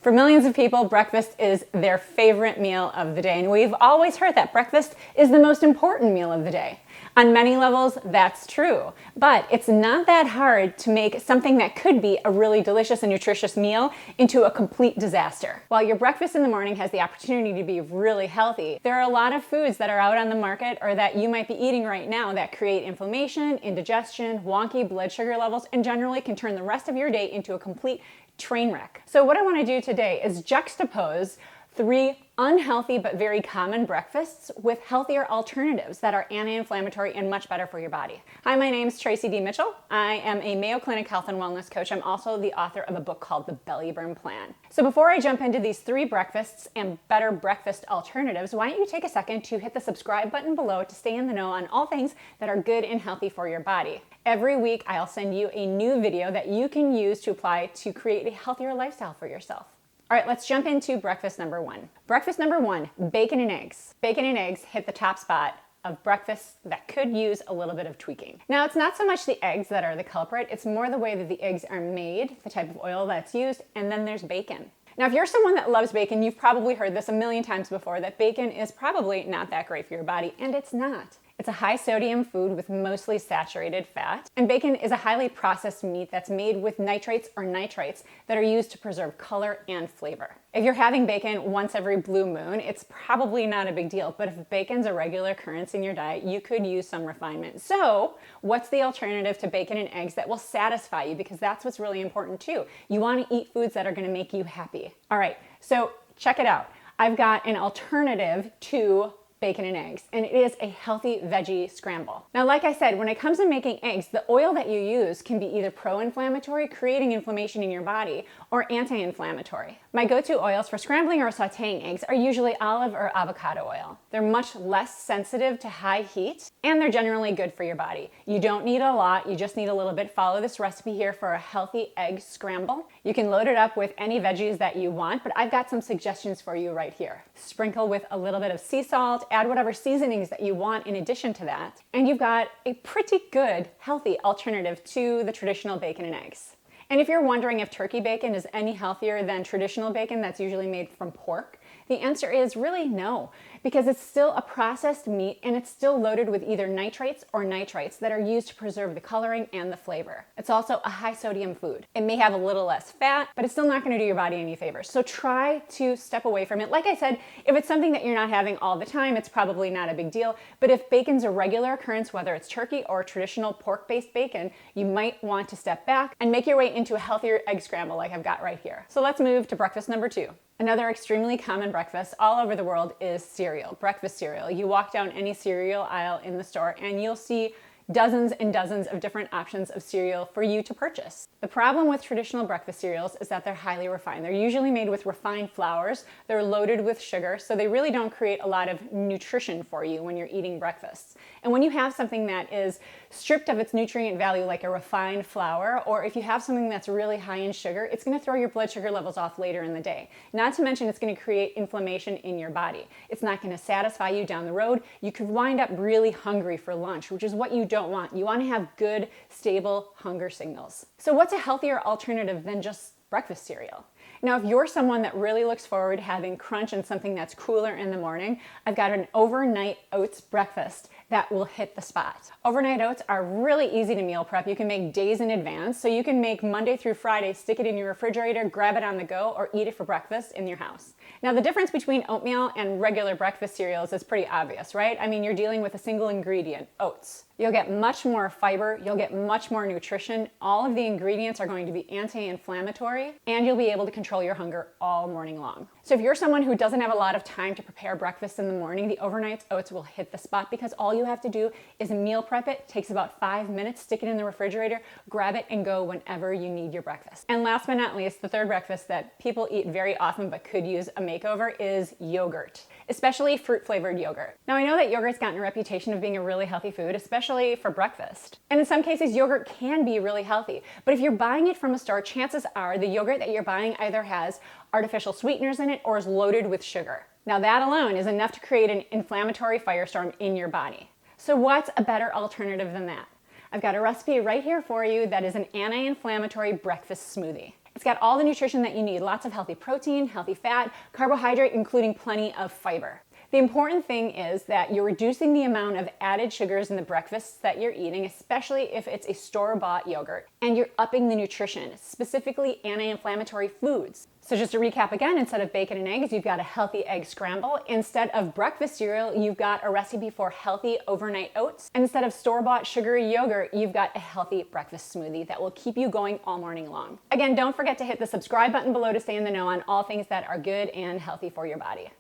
For millions of people, breakfast is their favorite meal of the day, and we've always heard that breakfast is the most important meal of the day. On many levels, that's true, but it's not that hard to make something that could be a really delicious and nutritious meal into a complete disaster. While your breakfast in the morning has the opportunity to be really healthy, there are a lot of foods that are out on the market or that you might be eating right now that create inflammation, indigestion, wonky blood sugar levels, and generally can turn the rest of your day into a complete train wreck. So what I want to do today is juxtapose 3 unhealthy but very common breakfasts with healthier alternatives that are anti-inflammatory and much better for your body. Hi, my name is Tracy D. Mitchell. I am a Mayo Clinic health and wellness coach. I'm also the author of a book called The Belly Burn Plan. So before I jump into these 3 breakfasts and better breakfast alternatives, why don't you take a second to hit the subscribe button below to stay in the know on all things that are good and healthy for your body. Every week, I'll send you a new video that you can use to apply to create a healthier lifestyle for yourself. All right, let's jump into breakfast number 1. Breakfast number 1, bacon and eggs. Bacon and eggs hit the top spot of breakfasts that could use a little bit of tweaking. Now, it's not so much the eggs that are the culprit, it's more the way that the eggs are made, the type of oil that's used, and then there's bacon. Now, if you're someone that loves bacon, you've probably heard this a million times before, that bacon is probably not that great for your body, and it's not. It's a high sodium food with mostly saturated fat, and bacon is a highly processed meat that's made with nitrates or nitrites that are used to preserve color and flavor. If you're having bacon once every blue moon, it's probably not a big deal, but if bacon's a regular occurrence in your diet, you could use some refinement. So, what's the alternative to bacon and eggs that will satisfy you? Because that's what's really important too. You want to eat foods that are going to make you happy. All right, so check it out. I've got an alternative to bacon and eggs, and it is a healthy veggie scramble. Now, like I said, when it comes to making eggs, the oil that you use can be either pro-inflammatory, creating inflammation in your body, or anti-inflammatory. My go-to oils for scrambling or sauteing eggs are usually olive or avocado oil. They're much less sensitive to high heat, and they're generally good for your body. You don't need a lot, you just need a little bit. Follow this recipe here for a healthy egg scramble. You can load it up with any veggies that you want, but I've got some suggestions for you right here. Sprinkle with a little bit of sea salt, add whatever seasonings that you want in addition to that, and you've got a pretty good, healthy alternative to the traditional bacon and eggs. And if you're wondering if turkey bacon is any healthier than traditional bacon that's usually made from pork, the answer is really no, because it's still a processed meat and it's still loaded with either nitrates or nitrites that are used to preserve the coloring and the flavor. It's also a high sodium food. It may have a little less fat, but it's still not going to do your body any favors. So try to step away from it. Like I said, if it's something that you're not having all the time, it's probably not a big deal. But if bacon's a regular occurrence, whether it's turkey or traditional pork-based bacon, you might want to step back and make your way into a healthier egg scramble like I've got right here. So let's move to breakfast number 2. Another extremely common breakfast all over the world is cereal, breakfast cereal. You walk down any cereal aisle in the store and you'll see dozens and dozens of different options of cereal for you to purchase. The problem with traditional breakfast cereals is that they're highly refined. They're usually made with refined flours, they're loaded with sugar, so they really don't create a lot of nutrition for you when you're eating breakfasts. And when you have something that is stripped of its nutrient value like a refined flour, or if you have something that's really high in sugar, it's going to throw your blood sugar levels off later in the day. Not to mention it's going to create inflammation in your body. It's not going to satisfy you down the road. You could wind up really hungry for lunch, which is what you don't want. You want to have good, stable hunger signals. So what's a healthier alternative than just breakfast cereal? Now, if you're someone that really looks forward to having crunch and something that's cooler in the morning, I've got an overnight oats breakfast that will hit the spot. Overnight oats are really easy to meal prep. You can make days in advance, so you can make Monday through Friday, stick it in your refrigerator, grab it on the go, or eat it for breakfast in your house. Now, the difference between oatmeal and regular breakfast cereals is pretty obvious, right? I mean, you're dealing with a single ingredient, oats. You'll get much more fiber, you'll get much more nutrition, all of the ingredients are going to be anti-inflammatory, and you'll be able to control your hunger all morning long. So if you're someone who doesn't have a lot of time to prepare breakfast in the morning, the overnight oats will hit the spot because all you have to do is meal prep it. It takes about 5 minutes, stick it in the refrigerator, grab it, and go whenever you need your breakfast. And last but not least, the third breakfast that people eat very often but could use a makeover is yogurt, especially fruit-flavored yogurt. Now, I know that yogurt's gotten a reputation of being a really healthy food, especially for breakfast. And in some cases, yogurt can be really healthy. But if you're buying it from a store, chances are the yogurt that you're buying either has artificial sweeteners in it or is loaded with sugar. Now, that alone is enough to create an inflammatory firestorm in your body. So what's a better alternative than that? I've got a recipe right here for you that is an anti-inflammatory breakfast smoothie. It's got all the nutrition that you need, lots of healthy protein, healthy fat, carbohydrate, including plenty of fiber. The important thing is that you're reducing the amount of added sugars in the breakfasts that you're eating, especially if it's a store-bought yogurt, and you're upping the nutrition, specifically anti-inflammatory foods. So just to recap again, instead of bacon and eggs, you've got a healthy egg scramble. Instead of breakfast cereal, you've got a recipe for healthy overnight oats. And instead of store-bought sugary yogurt, you've got a healthy breakfast smoothie that will keep you going all morning long. Again, don't forget to hit the subscribe button below to stay in the know on all things that are good and healthy for your body.